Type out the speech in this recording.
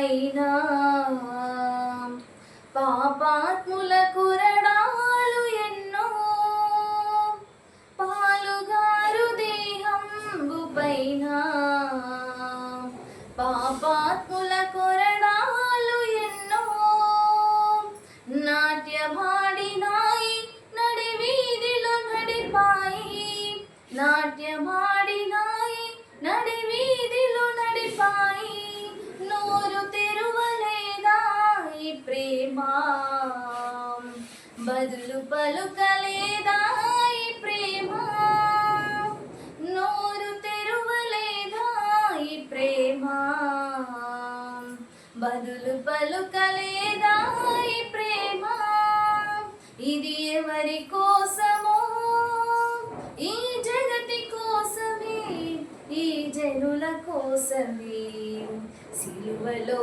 పైన పాపాత్ముల కొరడాలు ఎన్నో పాలుగారు దేహంబు పైన పాపాత్ముల కొరడాలు ఎన్నో నాట్యమాడినాయి నడి వీధిలో నడిపాయి నాట్యమాడినాయి నడి వీధిలో నడిపాయి నోరు తెరువలేదాయి ప్రేమ బదులు పలుకలేదాయి ప్రేమ నోరు తెరువలేదాయి ప్రేమ బదులు పలుకలేదాయి ప్రేమ ఇది ఎవరి కోసమో ఈ జగతి కోసమే ఈ జనుల కోసమే సిలువలో